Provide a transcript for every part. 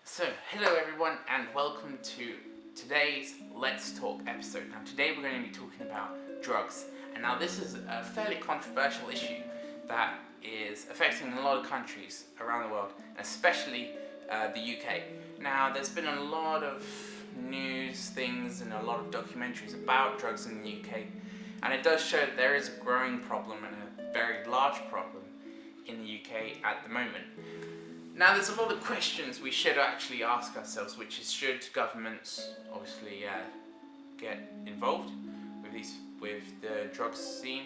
So, hello everyone and welcome to today's Let's Talk episode. Now today we're going to be talking about drugs. And now this is a fairly controversial issue that is affecting a lot of countries around the world, especially the UK. Now there's been a lot of news things and a lot of documentaries about drugs in the UK, and it does show that there is a growing problem and a very large problem in the UK at the moment. Now there's a lot of questions we should actually ask ourselves, which is, should governments obviously get involved with the drugs scene?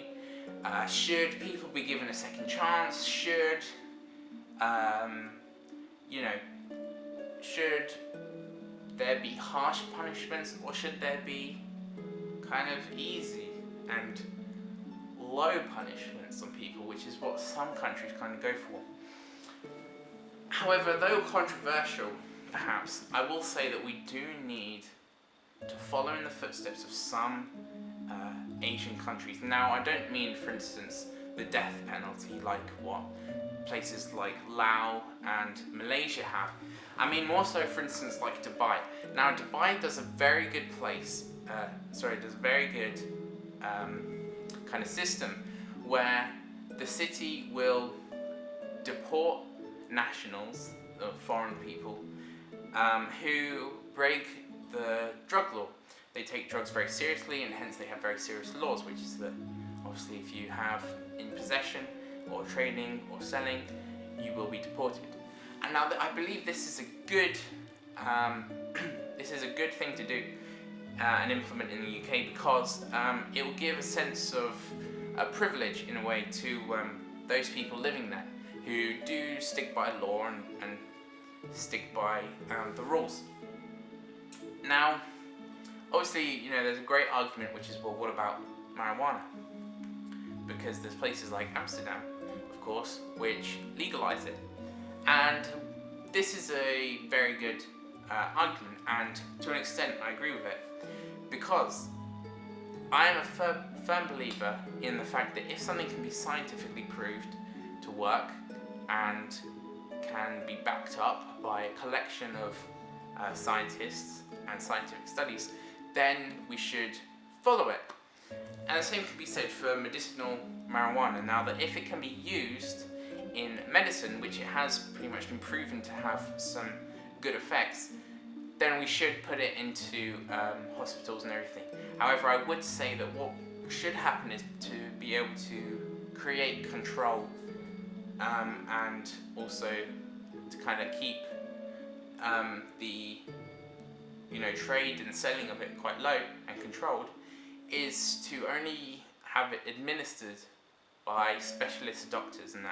Should people be given a second chance? Should should there be harsh punishments, or should there be kind of easy and low punishments on people, which is what some countries kind of go for? However, though controversial, perhaps, I will say that we do need to follow in the footsteps of some Asian countries. Now, I don't mean, for instance, the death penalty like what places like Laos and Malaysia have. I mean more so, for instance, like Dubai. Now, Dubai does a very good kind of system where the city will deport nationals, foreign people, who break the drug law. They take drugs very seriously, and hence they have very serious laws, which is that obviously if you have in possession or trading or selling, you will be deported. And now I believe this is a good thing to do and implement in the UK, because it will give a sense of privilege in a way to those people living there, who do stick by law and stick by the rules. Now, obviously, there's a great argument, which is, well, what about marijuana? Because there's places like Amsterdam, of course, which legalize it. And this is a very good argument, and to an extent I agree with it, because I am a firm believer in the fact that if something can be scientifically proved to work and can be backed up by a collection of scientists and scientific studies, then we should follow it. And the same can be said for medicinal marijuana. Now, that if it can be used in medicine, which it has pretty much been proven to have some good effects, then we should put it into hospitals and everything. However, I would say that what should happen is to be able to create control and also to kind of keep the trade and selling of it quite low and controlled, is to only have it administered by specialist doctors, and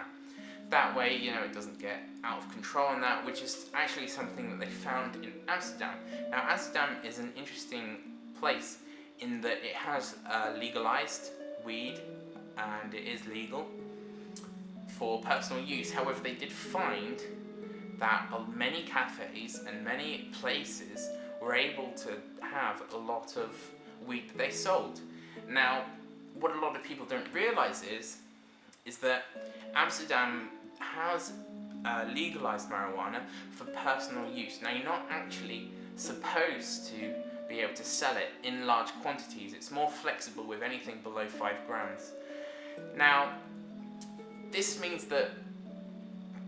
that way it doesn't get out of control, and that, which is actually something that they found in Amsterdam. Now, Amsterdam is an interesting place in that it has legalized weed, and it is legal for personal use. However, they did find that many cafes and many places were able to have a lot of weed that they sold. Now, what a lot of people don't realize is that Amsterdam has legalized marijuana for personal use. Now, you're not actually supposed to be able to sell it in large quantities. It's more flexible with anything below 5 grams. Now, this means that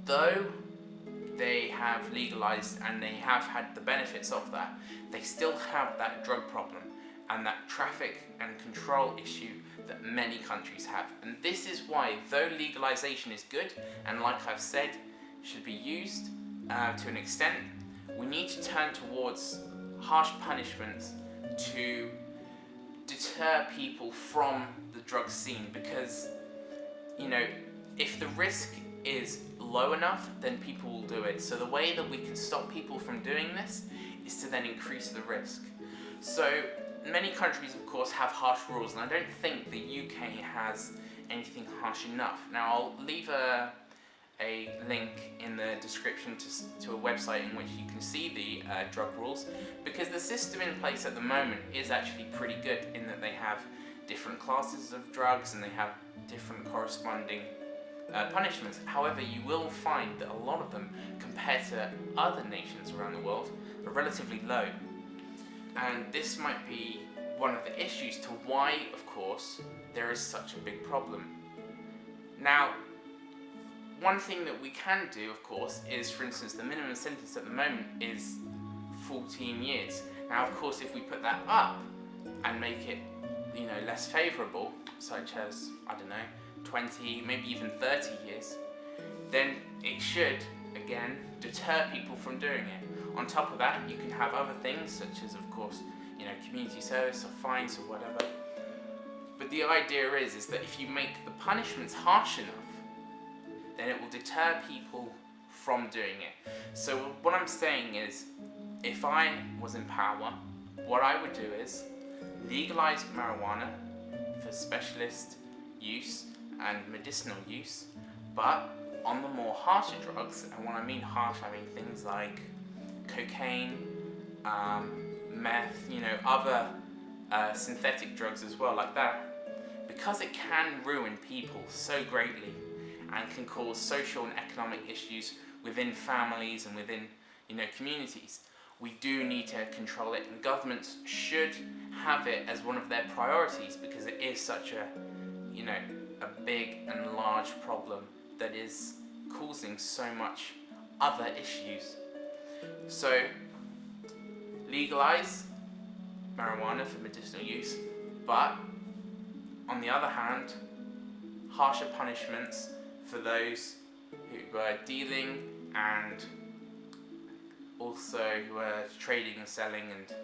though they have legalized and they have had the benefits of that, they still have that drug problem and that traffic and control issue that many countries have. And this is why, though legalization is good and, like I've said, should be used to an extent, we need to turn towards harsh punishments to deter people from the drug scene, because if the risk is low enough, then people will do it. So the way that we can stop people from doing this is to then increase the risk. So many countries, of course, have harsh rules, and I don't think the UK has anything harsh enough. Now, I'll leave a link in the description to a website in which you can see the drug rules, because the system in place at the moment is actually pretty good in that they have different classes of drugs and they have different corresponding punishments. However, you will find that a lot of them, compared to other nations around the world, are relatively low. And this might be one of the issues to why, of course, there is such a big problem. Now, one thing that we can do, of course, is, for instance, the minimum sentence at the moment is 14 years. Now, of course, if we put that up and make it, less favourable, such as, I don't know, 20, maybe even 30 years, then it should, again, deter people from doing it. On top of that, you can have other things, such as, of course, community service or fines or whatever. But the idea is that if you make the punishments harsh enough, then it will deter people from doing it. So what I'm saying is, if I was in power, what I would do is legalize marijuana for specialist use and medicinal use, but on the more harsher drugs, and when I mean harsh, I mean things like cocaine, meth, other synthetic drugs as well, like that, because it can ruin people so greatly and can cause social and economic issues within families and within, communities. We do need to control it, and governments should have it as one of their priorities, because it is such a big and large problem that is causing so much other issues. So, legalize marijuana for medicinal use, but on the other hand, harsher punishments for those who are dealing and also who are trading and selling and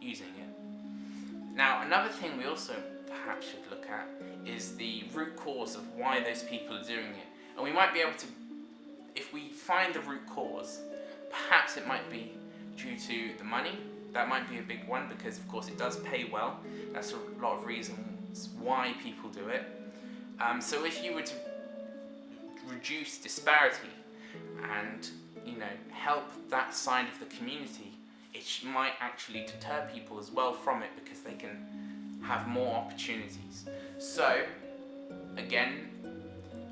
using it. Now, another thing we also perhaps should look at is the root cause of why those people are doing it. And we might be able to, if we find the root cause, perhaps it might be due to the money. That might be a big one, because of course it does pay well. That's a lot of reasons why people do it. So if you were to reduce disparity and help that side of the community, it might actually deter people as well from it, because they can have more opportunities. So again,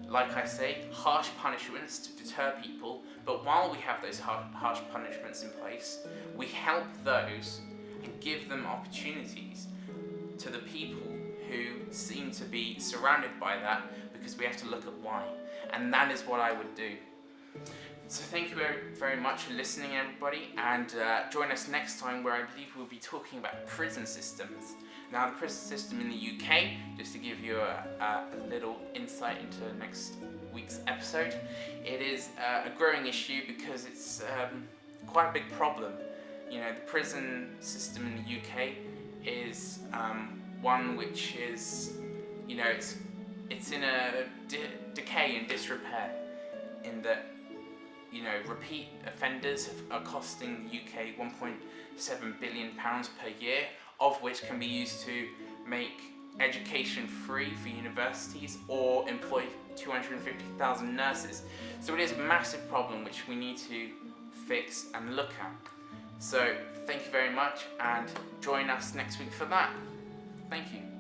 like I say, harsh punishments to deter people, but while we have those harsh punishments in place, we help those and give them opportunities to the people who seem to be surrounded by that, because we have to look at why. And that is what I would do. So thank you very much for listening, everybody, and join us next time, where I believe we'll be talking about prison systems. Now, the prison system in the UK, just to give you a little insight into next week's episode, it is a growing issue, because it's quite a big problem. The prison system in the UK is one which is, it's in a decay and disrepair, in that repeat offenders are costing the UK £1.7 billion per year, of which can be used to make education free for universities or employ 250,000 nurses. So it is a massive problem which we need to fix and look at. So thank you very much, and join us next week for that. Thank you.